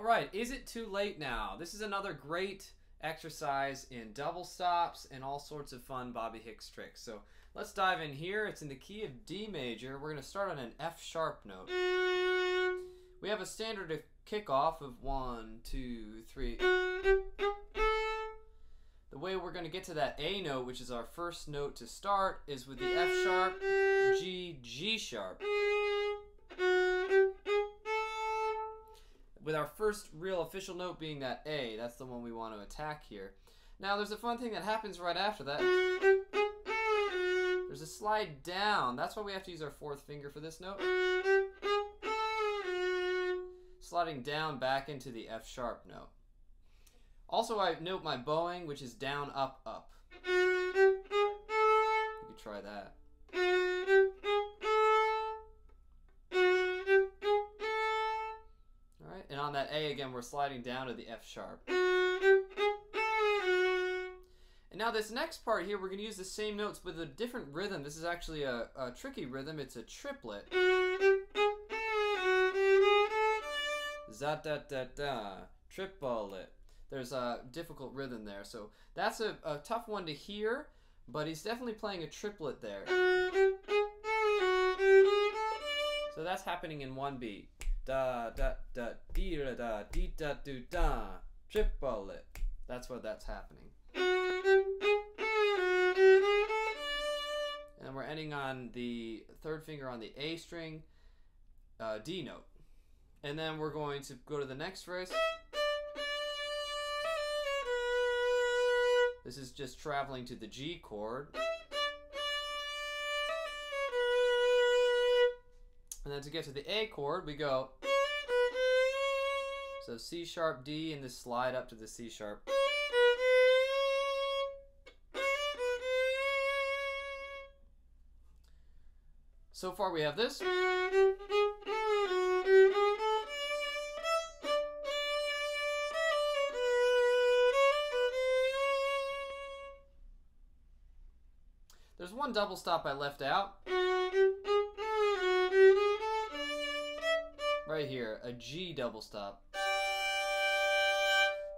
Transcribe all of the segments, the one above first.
All right, is it too late now? This is another great exercise in double stops and all sorts of fun Bobby Hicks tricks. So let's dive in here. It's in the key of D major. We're going to start on an F sharp note. We have a standard kickoff of 1, 2, 3. The way we're going to get to that A note, which is our first note to start, is with the F sharp, G, G sharp. With our first real official note being that A, that's the one we want to attack here. Now there's a fun thing that happens right after that. There's a slide down. That's why we have to use our fourth finger for this note. Sliding down back into the F sharp note. Also, I note my bowing, which is down, up, up. You could try that. Alright, and on that A again, we're sliding down to the F sharp. And now this next part here, we're going to use the same notes with a different rhythm. This is actually a tricky rhythm. It's a triplet. Za-da-da-da, triplet. There's a difficult rhythm there. So that's a tough one to hear, but he's definitely playing a triplet there. So that's happening in one beat. Da da da dee da da dee da do da, triplet. That's what that's happening. And we're ending on the third finger on the A string, D note. And then we're going to go to the next phrase. This is just traveling to the G chord. And then to get to the A chord, we go. So C sharp, D, and this slide up to the C sharp. So far we have this. There's one double stop I left out. Right here, a G double stop.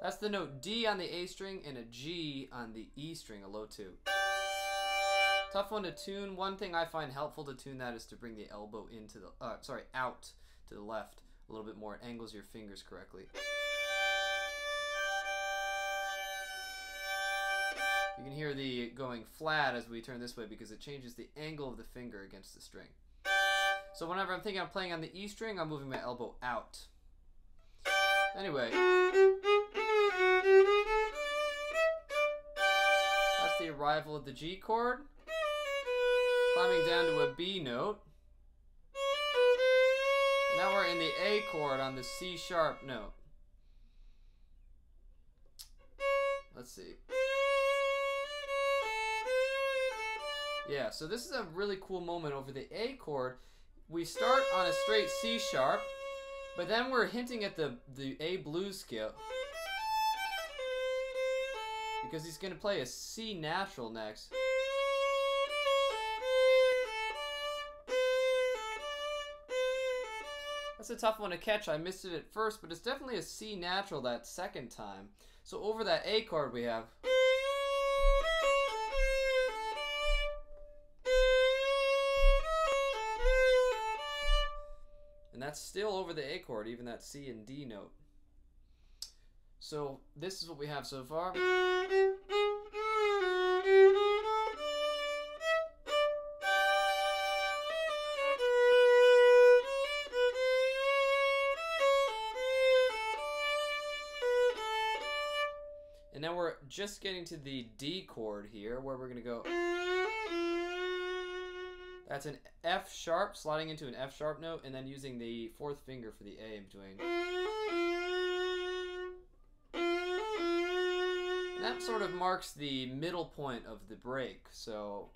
That's the note D on the A string and a G on the E string, a low 2. Tough one to tune. One thing I find helpful to tune that is to bring the elbow into the, out to the left a little bit more. It angles your fingers correctly. You can hear the going flat as we turn this way because it changes the angle of the finger against the string. So whenever I'm thinking I'm playing on the E string, I'm moving my elbow out. Anyway. That's the arrival of the G chord. Climbing down to a B note. And now we're in the A chord on the C sharp note. Let's see. Yeah, so this is a really cool moment over the A chord. We start on a straight C sharp, but then we're hinting at the A blues scale. Because he's going to play a C natural next. That's a tough one to catch. I missed it at first, but it's definitely a C natural that second time. So over that A chord we have. And that's still over the A chord, even that C and D note. So this is what we have so far. And now we're just getting to the D chord here, where we're going to go. That's an F sharp, sliding into an F sharp note, and then using the fourth finger for the A in between. And that sort of marks the middle point of the break, so.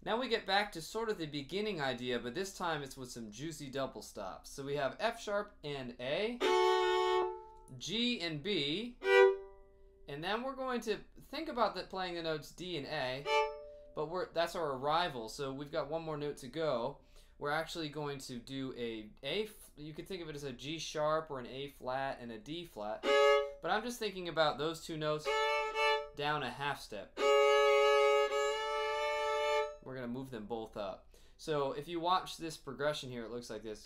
Now we get back to sort of the beginning idea, but this time it's with some juicy double stops. So we have F sharp and A, G and B, and then we're going to think about playing the notes D and A, but that's our arrival, so we've got one more note to go. We're actually going to do you could think of it as a G sharp or an A flat and a D flat, but I'm just thinking about those two notes down a half step. We're going to move them both up. So if you watch this progression here, it looks like this.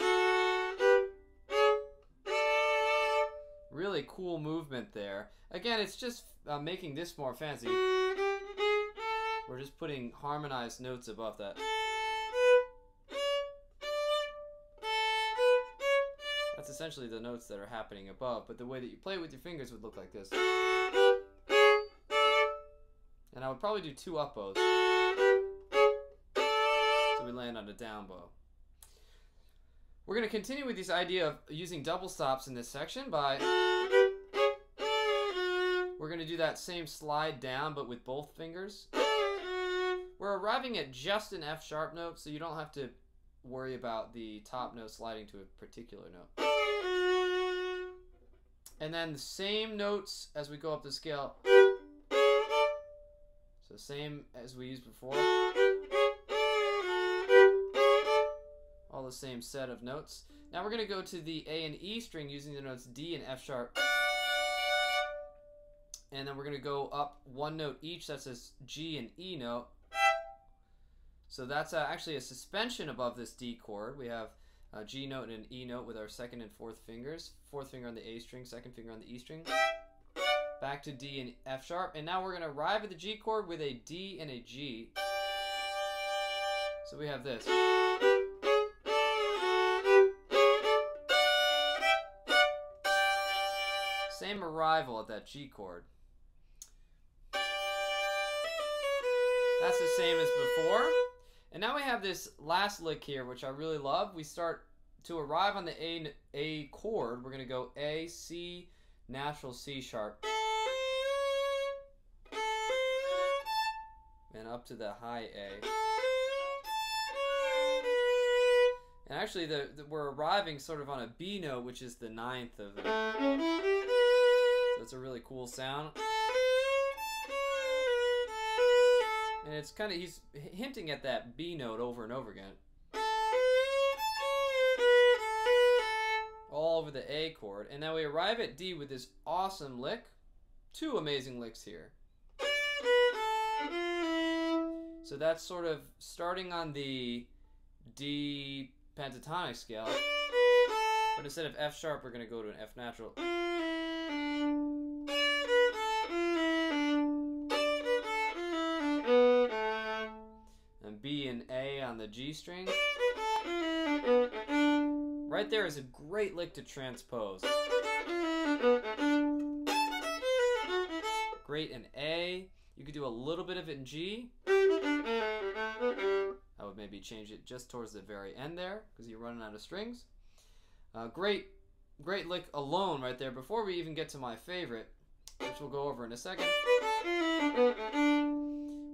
Really cool movement there. Again, it's just making this more fancy. We're just putting harmonized notes above that. That's essentially the notes that are happening above, but the way that you play it with your fingers would look like this. And I would probably do 2 up bows. So we land on a down bow. We're going to continue with this idea of using double stops in this section by... We're going to do that same slide down, but with both fingers. We're arriving at just an F sharp note, so you don't have to worry about the top note sliding to a particular note. And then the same notes as we go up the scale. So same as we used before. All the same set of notes. Now we're going to go to the A and E string using the notes D and F sharp. And then we're going to go up one note each. That's a G and E note. So that's actually a suspension above this D chord. We have a G note and an E note with our second and fourth fingers. Fourth finger on the A string, second finger on the E string. Back to D and F sharp. And now we're going to arrive at the G chord with a D and a G. So we have this. Same arrival at that G chord. That's the same as before. And now we have this last lick here, which I really love. We start to arrive on the A chord. We're going to go A, C, natural C sharp. And up to the high A. And actually, we're arriving sort of on a B note, which is the 9th of it. So it's a really cool sound. And it's kind of, he's hinting at that B note over and over again. All over the A chord. And now we arrive at D with this awesome lick. 2 amazing licks here. So that's sort of starting on the D pentatonic scale. But instead of F sharp, we're going to go to an F natural. And B and A on the G string. Right there is a great lick to transpose. Great in A. You could do a little bit of it in G. I would maybe change it just towards the very end there, because you're running out of strings. Great lick alone right there, before we even get to my favorite, which we'll go over in a second.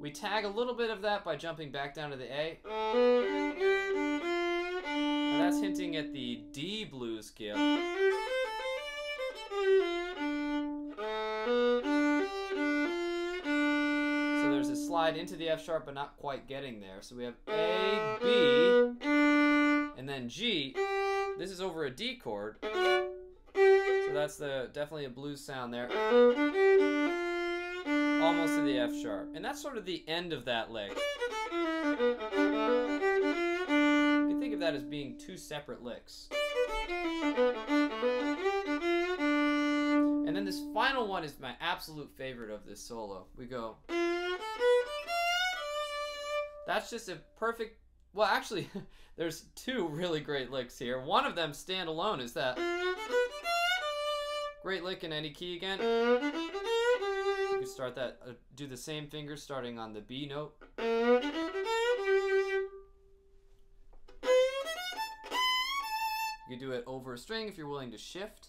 We tag a little bit of that by jumping back down to the A. Now that's hinting at the D blues scale. So there's a slide into the F sharp, but not quite getting there. So we have A, B, and then G. This is over a D chord. So that's definitely a blues sound there. Almost to the F sharp. And that's sort of the end of that lick. You can think of that as being 2 separate licks. And then this final one is my absolute favorite of this solo. We go. That's just a perfect... Well, actually, there's 2 really great licks here. One of them, standalone, is that. Great lick in any key again. You can start that, do the same finger starting on the B note. You can do it over a string if you're willing to shift.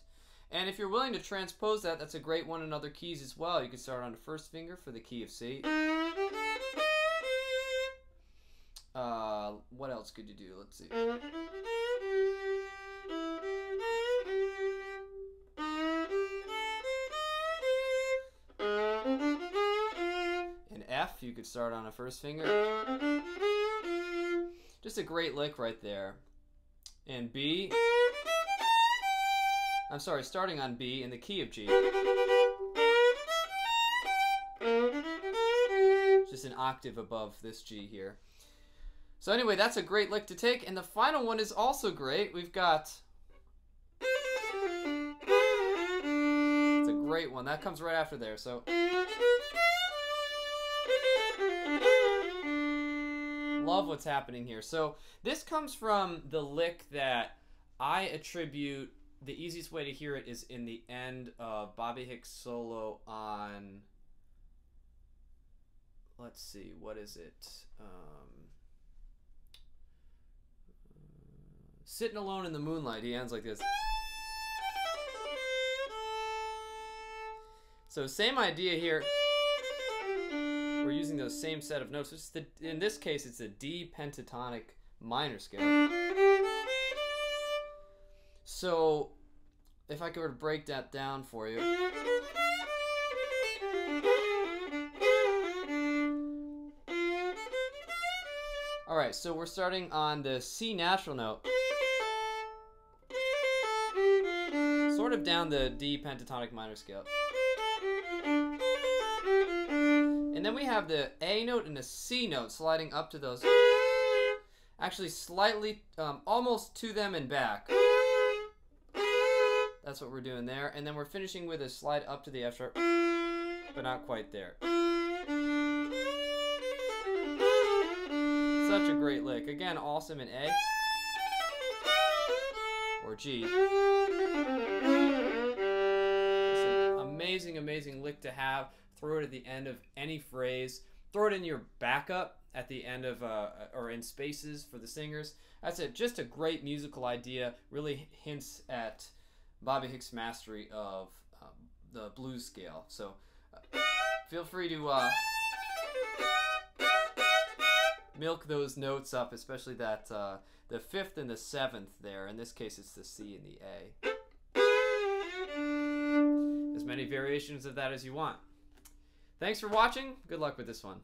And if you're willing to transpose that, that's a great one in other keys as well. You can start on the first finger for the key of C. What else could you do? Let's see. you could start on a first finger. Just a great lick right there. And B. I'm sorry, starting on B in the key of G. Just an octave above this G here. So anyway, that's a great lick to take. And the final one is also great. We've got... It's a great one. That comes right after there. So... Love what's happening here. So this comes from the lick that I attribute... The easiest way to hear it is in the end of Bobby Hick's solo on... Let's see, what is it? Sitting Alone in the Moonlight. He ends like this. So same idea here. We're using those same set of notes. It's in this case, it's a D pentatonic minor scale. So if I could break that down for you. Alright, so we're starting on the C natural note. Sort of down the D pentatonic minor scale. And then we have the A note and the C note sliding up to those. Actually slightly, almost to them and back. That's what we're doing there. And then we're finishing with a slide up to the F sharp, but not quite there. Such a great lick. Again, awesome in A or G. It's an amazing, amazing lick to have. Throw it at the end of any phrase. Throw it in your backup at the end of, or in spaces for the singers. That's it. Just a great musical idea. Really hints at Bobby Hick's mastery of the blues scale. So feel free to milk those notes up, especially that the 5th and the 7th there. In this case, it's the C and the A. As many variations of that as you want. Thanks for watching. Good luck with this one.